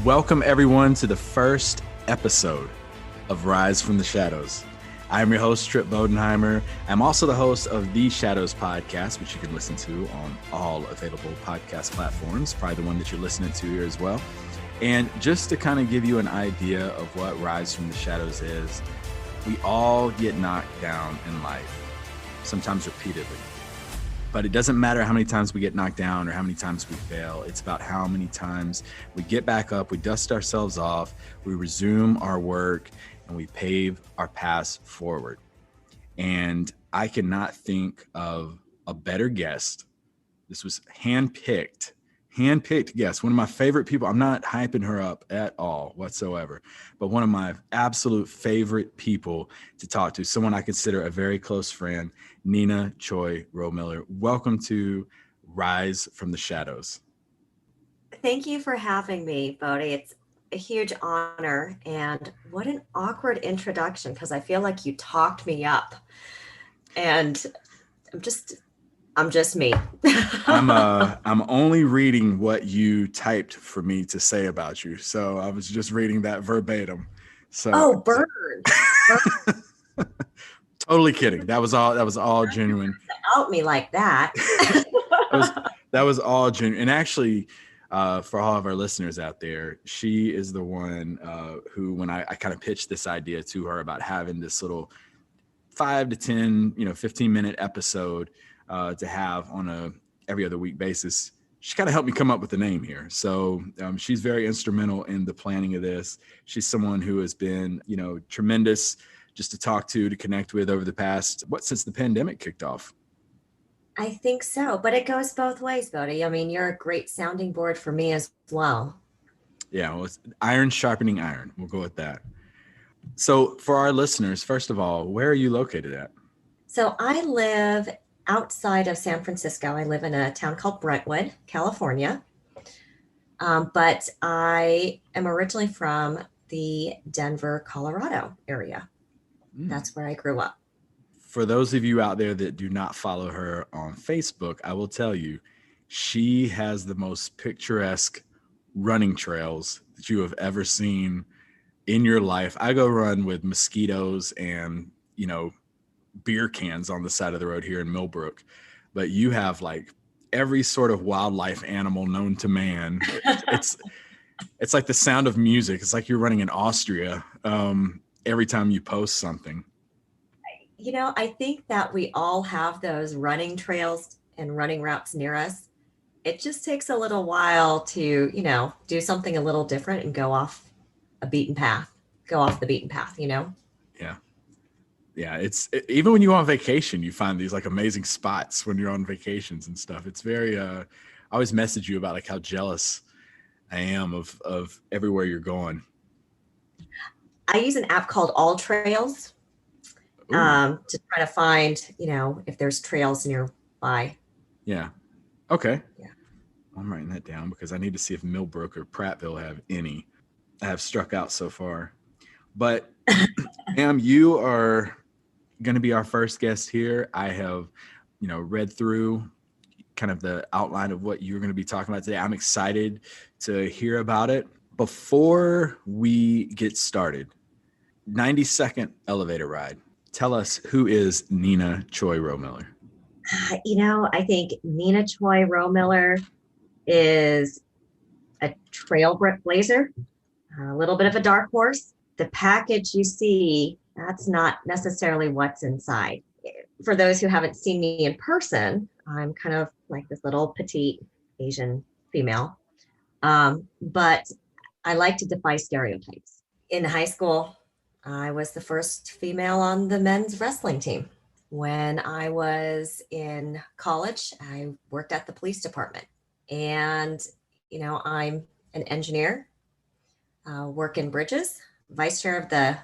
Welcome everyone to the first episode of Rise from the Shadows. I'm your host, Trip Bodenheimer. I'm also the host of the Shadows podcast, which you can listen to on all available podcast platforms, probably the one that you're listening to here as well. And just to kind of give you an idea of what Rise from the Shadows is, we all get knocked down in life, sometimes repeatedly. But it doesn't matter how many times we get knocked down or how many times we fail. It's about how many times we get back up, we dust ourselves off, we resume our work, and we pave our paths forward. And I cannot think of a better guest. This was handpicked guest, one of my favorite people. I'm not hyping her up at all whatsoever, but one of my absolute favorite people to talk to, someone I consider a very close friend, Nina Choy-Rohmiller. Welcome to Rise from the Shadows. Thank you for having me, Bodie. It's a huge honor, and what an awkward introduction, because I feel like you talked me up, and I'm just me. I'm only reading what you typed for me to say about you. So I was just reading that verbatim. So burn. Totally kidding. That was all genuine. Out me like that. that was all genuine. And actually, for all of our listeners out there, she is the one who, when I kind of pitched this idea to her about having this little 5 to 10, 15-minute episode to have on a every other week basis, she kind of helped me come up with the name here. So she's very instrumental in the planning of this. She's someone who has been, tremendous just to talk to connect with over the past, since the pandemic kicked off. I think so, but it goes both ways, Bodie. I mean, you're a great sounding board for me as well. Yeah, well, it's iron sharpening iron. We'll go with that. So for our listeners, first of all, where are you located at? So I live outside of San Francisco. I live in a town called Brentwood, California. But I am originally from the Denver, Colorado area. That's where I grew up. For those of you out there that do not follow her on Facebook, I will tell you, she has the most picturesque running trails that you have ever seen in your life. I go run with mosquitoes and, beer cans on the side of the road here in Millbrook, but you have like every sort of wildlife animal known to man. It's like the sound of music. It's like you're running in Austria every time you post something. I think that we all have those running trails and running routes near us. It just takes a little while to, do something a little different and go off the beaten path. Yeah. Even when you go on vacation, you find these like amazing spots when you're on vacations and stuff. It's very, I always message you about like how jealous I am of everywhere you're going. I use an app called All Trails to try to find, if there's trails nearby. Yeah. Okay. Yeah. I'm writing that down because I need to see if Millbrook or Prattville have any. I have struck out so far. But ma'am, you are going to be our first guest here. I have, read through kind of the outline of what you're going to be talking about today. I'm excited to hear about it. Before we get started, 90-second elevator ride. Tell us, who is Nina Choy-Rohmiller? I think Nina Choy-Rohmiller is a trailblazer, a little bit of a dark horse. The package you see, that's not necessarily what's inside. For those who haven't seen me in person, I'm kind of like this little petite Asian female. But I like to defy stereotypes. In high school, I was the first female on the men's wrestling team. When I was in college, I worked at the police department. And, I'm an engineer, work in bridges, vice chair of the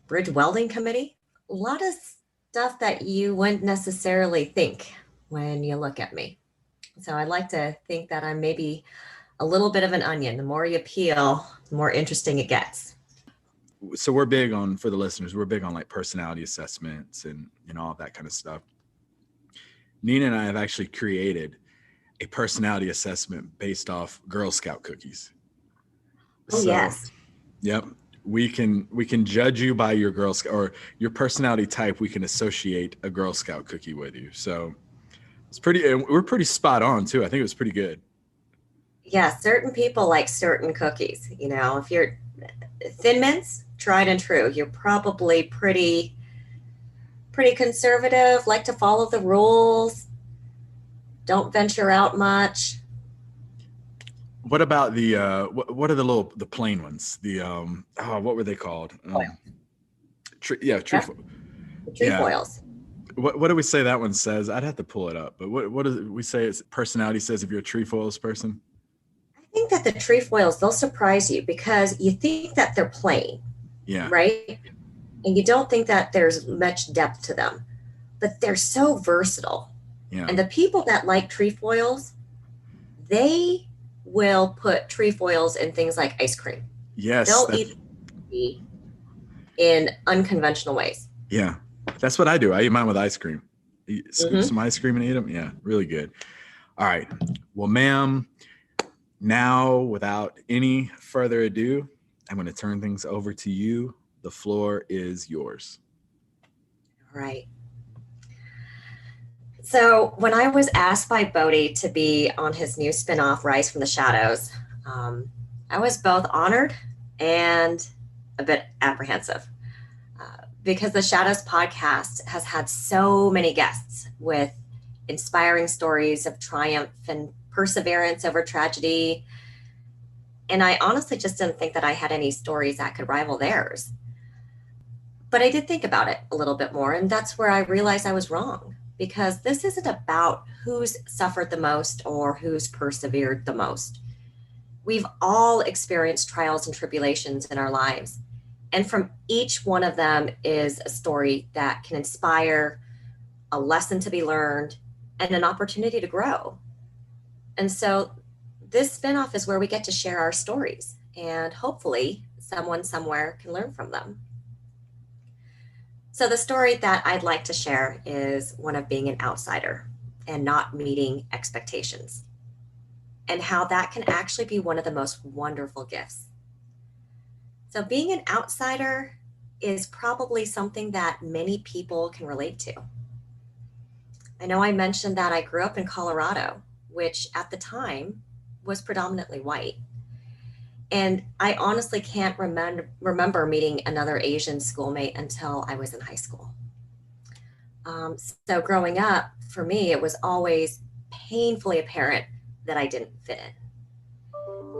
bridge welding committee. A lot of stuff that you wouldn't necessarily think when you look at me. So I like to think that I'm maybe a little bit of an onion. The more you peel, the more interesting it gets. So for the listeners, we're big on like personality assessments and all of that kind of stuff. Nina and I have actually created a personality assessment based off Girl Scout cookies. Oh, So, yes. yep, we can judge you by your Girl Scout or your personality type. We can associate a Girl Scout cookie with you. So it's pretty. And we're pretty spot on too. I think it was pretty good. Yeah, certain people like certain cookies. If you're Thin Mints, tried and true. You're probably pretty conservative, like to follow the rules, don't venture out much. What about the what are the plain ones? The what were they called? Yeah, Yep, trefoil. the Yeah. trefoils. What do we say that one says? I'd have to pull it up. But what do we say? It's personality says if you're a trefoils person. I think that the trefoils, they'll surprise you because you think that they're plain, Yeah. right? And you don't think that there's much depth to them, but they're so versatile. Yeah. And the people that like trefoils, they will put trefoils in things like ice cream. Yes. They'll eat in unconventional ways. Yeah. That's what I do. I eat mine with ice cream. Scoop Mm-hmm. some ice cream and eat them. Yeah, really good. All right. Well, ma'am, now without any further ado, I'm going to turn things over to you. The floor is yours. All right. So when I was asked by Bodhi to be on his new spinoff, Rise from the Shadows, I was both honored and a bit apprehensive because the Shadows podcast has had so many guests with inspiring stories of triumph and perseverance over tragedy. And I honestly just didn't think that I had any stories that could rival theirs. But I did think about it a little bit more, and that's where I realized I was wrong because this isn't about who's suffered the most or who's persevered the most. We've all experienced trials and tribulations in our lives, and from each one of them is a story that can inspire, a lesson to be learned, and an opportunity to grow. And so this spinoff is where we get to share our stories, and hopefully someone somewhere can learn from them. So, the story that I'd like to share is one of being an outsider and not meeting expectations, and how that can actually be one of the most wonderful gifts. So, being an outsider is probably something that many people can relate to. I know I mentioned that I grew up in Colorado, which at the time was predominantly white. And I honestly can't remember meeting another Asian schoolmate until I was in high school. So growing up, for me, it was always painfully apparent that I didn't fit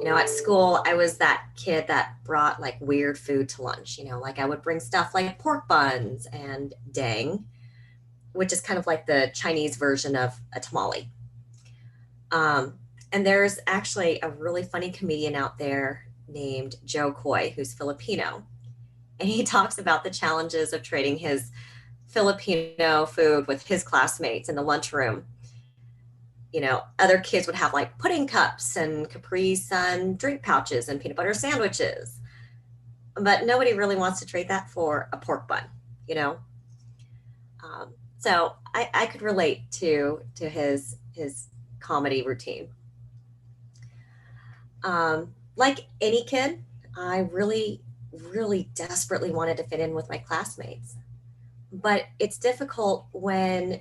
in. At school, I was that kid that brought like weird food to lunch. Like I would bring stuff like pork buns and dang, which is kind of like the Chinese version of a tamale. And there's actually a really funny comedian out there named Joe Coy, who's Filipino. And he talks about the challenges of trading his Filipino food with his classmates in the lunchroom. Other kids would have like pudding cups and Capri Sun drink pouches and peanut butter sandwiches. But nobody really wants to trade that for a pork bun, you know? So I could relate to his comedy routine. Like any kid, I really, really desperately wanted to fit in with my classmates. But it's difficult when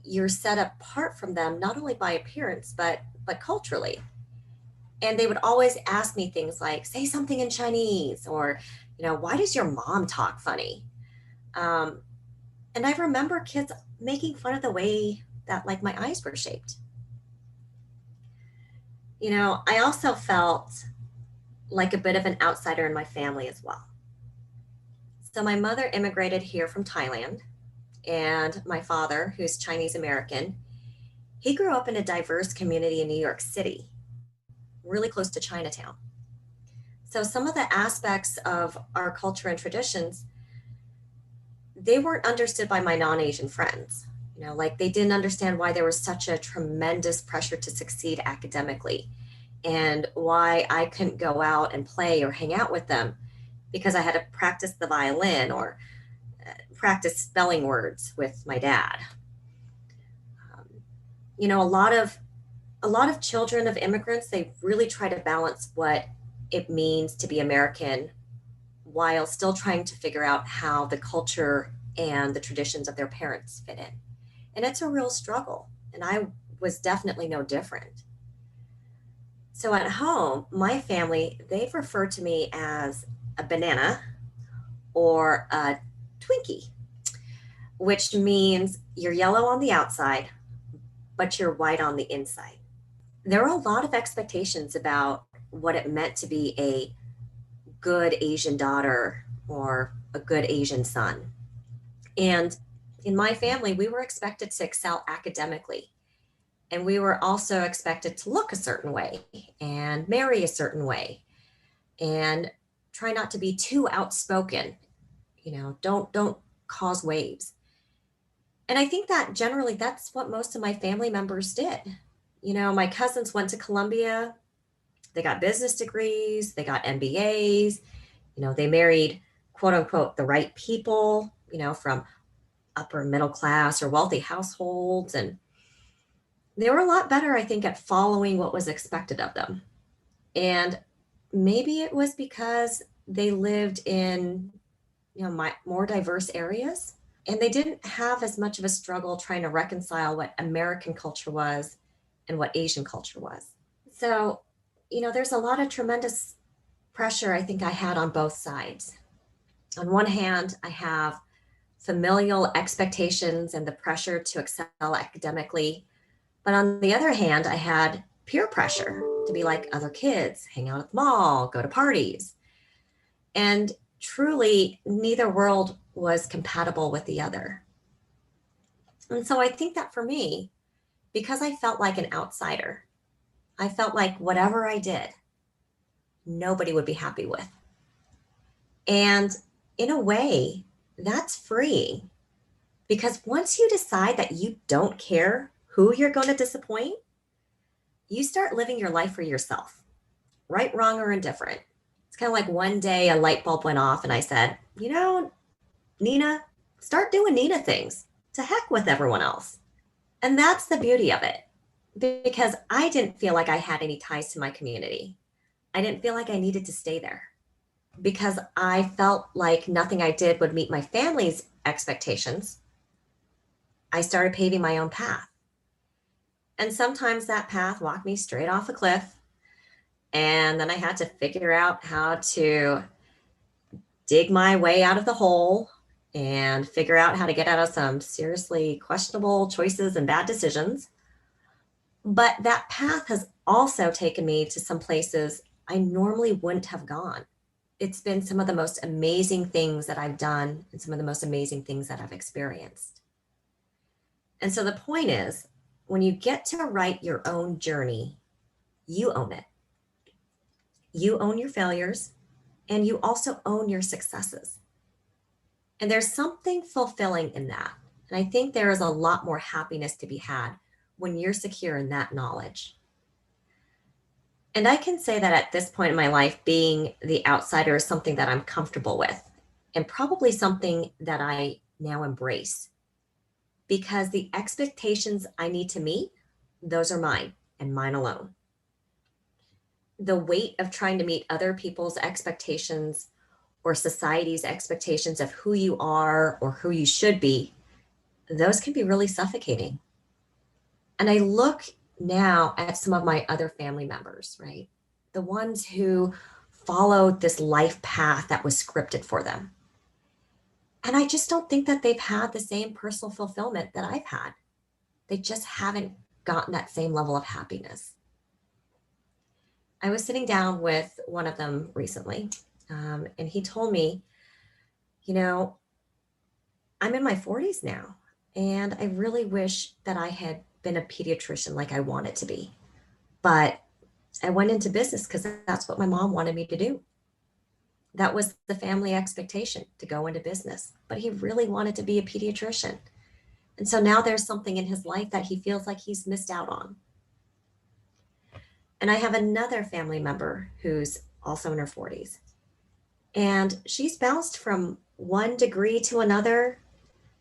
you're set apart from them, not only by appearance, but culturally. And they would always ask me things like, say something in Chinese, or, why does your mom talk funny? Um, and I remember kids making fun of the way that like my eyes were shaped. I also felt like a bit of an outsider in my family as well. So my mother immigrated here from Thailand, and my father, who's Chinese American, he grew up in a diverse community in New York City, really close to Chinatown. So some of the aspects of our culture and traditions, they weren't understood by my non-Asian friends. Like they didn't understand why there was such a tremendous pressure to succeed academically and why I couldn't go out and play or hang out with them because I had to practice the violin or practice spelling words with my dad. Um, a lot of children of immigrants, they really try to balance what it means to be American while still trying to figure out how the culture and the traditions of their parents fit in. And it's a real struggle. And I was definitely no different. So at home, my family, they've referred to me as a banana or a Twinkie, which means you're yellow on the outside, but you're white on the inside. There were a lot of expectations about what it meant to be a good Asian daughter or a good Asian son. And in my family, we were expected to excel academically. And we were also expected to look a certain way and marry a certain way and try not to be too outspoken. Don't cause waves. And I think that generally that's what most of my family members did. My cousins went to Columbia, they got business degrees, they got MBAs, they married quote unquote the right people, from upper middle class or wealthy households. And they were a lot better, I think, at following what was expected of them. And maybe it was because they lived in, more diverse areas, and they didn't have as much of a struggle trying to reconcile what American culture was and what Asian culture was. So, there's a lot of tremendous pressure I think I had on both sides. On one hand, I have familial expectations and the pressure to excel academically. But on the other hand, I had peer pressure to be like other kids, hang out at the mall, go to parties. And truly, neither world was compatible with the other. And so I think that for me, because I felt like an outsider, I felt like whatever I did, nobody would be happy with. And in a way, that's freeing, because once you decide that you don't care who you're going to disappoint, you start living your life for yourself, right, wrong, or indifferent. It's kind of like one day a light bulb went off and I said, Nina, start doing Nina things. To heck with everyone else. And that's the beauty of it, because I didn't feel like I had any ties to my community. I didn't feel like I needed to stay there because I felt like nothing I did would meet my family's expectations. I started paving my own path. And sometimes that path walked me straight off a cliff. And then I had to figure out how to dig my way out of the hole and figure out how to get out of some seriously questionable choices and bad decisions. But that path has also taken me to some places I normally wouldn't have gone. It's been some of the most amazing things that I've done and some of the most amazing things that I've experienced. And so the point is, when you get to write your own journey, you own it. You own your failures, and you also own your successes. And there's something fulfilling in that. And I think there is a lot more happiness to be had when you're secure in that knowledge. And I can say that at this point in my life, being the outsider is something that I'm comfortable with, and probably something that I now embrace, because the expectations I need to meet, those are mine and mine alone. The weight of trying to meet other people's expectations or society's expectations of who you are or who you should be, those can be really suffocating. And I look now at some of my other family members, right? The ones who followed this life path that was scripted for them. And I just don't think that they've had the same personal fulfillment that I've had. They just haven't gotten that same level of happiness. I was sitting down with one of them recently, and he told me, I'm in my 40s now, and I really wish that I had been a pediatrician like I wanted to be. But I went into business because that's what my mom wanted me to do. That was the family expectation, to go into business. But he really wanted to be a pediatrician. And so now there's something in his life that he feels like he's missed out on. And I have another family member who's also in her 40s. And she's bounced from one degree to another,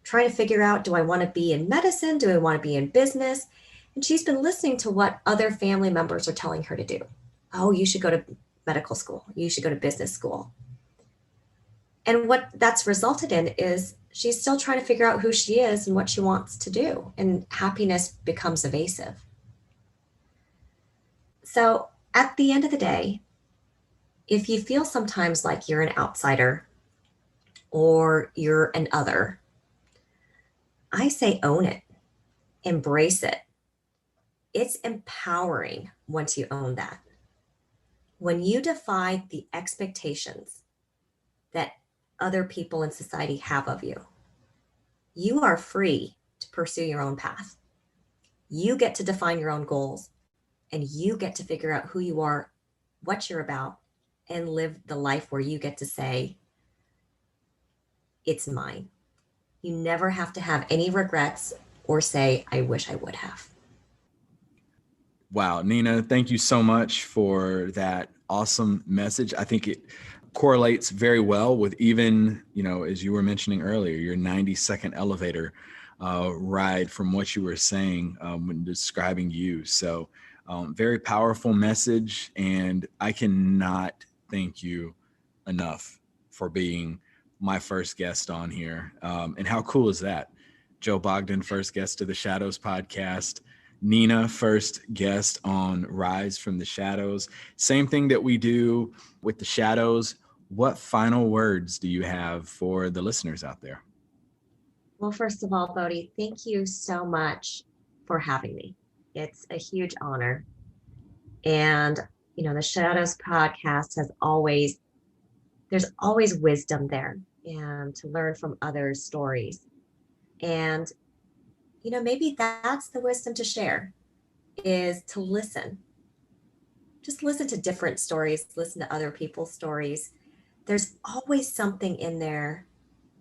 trying to figure out, do I want to be in medicine? Do I want to be in business? And she's been listening to what other family members are telling her to do. Oh, you should go to medical school. You should go to business school. And what that's resulted in is she's still trying to figure out who she is and what she wants to do. And happiness becomes evasive. So at the end of the day, if you feel sometimes like you're an outsider or you're an other, I say own it, embrace it. It's empowering once you own that. When you defy the expectations that other people in society have of you, you are free to pursue your own path. You get to define your own goals, and you get to figure out who you are, what you're about, and live the life where you get to say, it's mine. You never have to have any regrets or say, I wish I would have. Wow, Nina, thank you so much for that awesome message. I think it correlates very well with even, as you were mentioning earlier, your 90-second elevator ride from what you were saying when describing you. So very powerful message. And I cannot thank you enough for being my first guest on here. And how cool is that? Joe Bogdan, first guest to the Shadows podcast. Nina, first guest on Rise from the Shadows. Same thing that we do with the Shadows. What final words do you have for the listeners out there? Well, first of all, Bodhi, thank you so much for having me. It's a huge honor. And, the Shadows podcast there's always wisdom there and to learn from others' stories. And, maybe that's the wisdom to share, is to listen. Just listen to different stories, listen to other people's stories. There's always something in there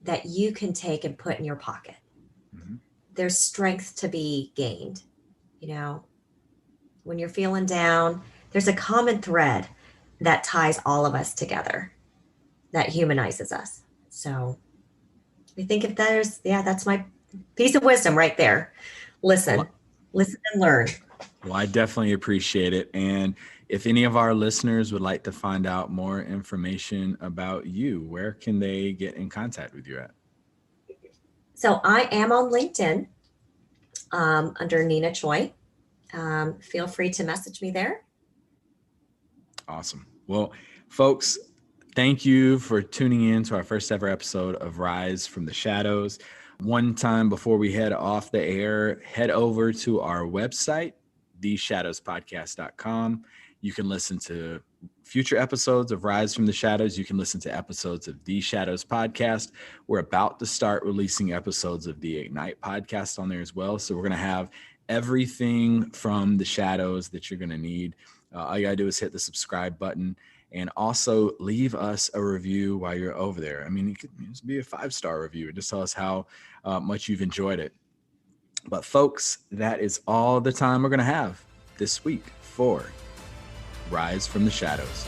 that you can take and put in your pocket. Mm-hmm. There's strength to be gained. When you're feeling down, there's a common thread that ties all of us together, that humanizes us. So I think if that's my piece of wisdom right there. Listen and learn. Well, I definitely appreciate it. And if any of our listeners would like to find out more information about you, where can they get in contact with you at? So I am on LinkedIn under Nina Choi. Feel free to message me there. Awesome. Well, folks, thank you for tuning in to our first ever episode of Rise from the Shadows. One time before we head off the air, head over to our website, theshadowspodcast.com. You can listen to future episodes of Rise from the Shadows. You can listen to episodes of The Shadows Podcast. We're about to start releasing episodes of the Ignite podcast on there as well. So we're going to have everything from the Shadows that you're going to need. All you got to do is hit the subscribe button and also leave us a review while you're over there. I mean, it could just be a 5-star review and just tell us how much you've enjoyed it. But folks, that is all the time we're going to have this week for Rise from the Shadows.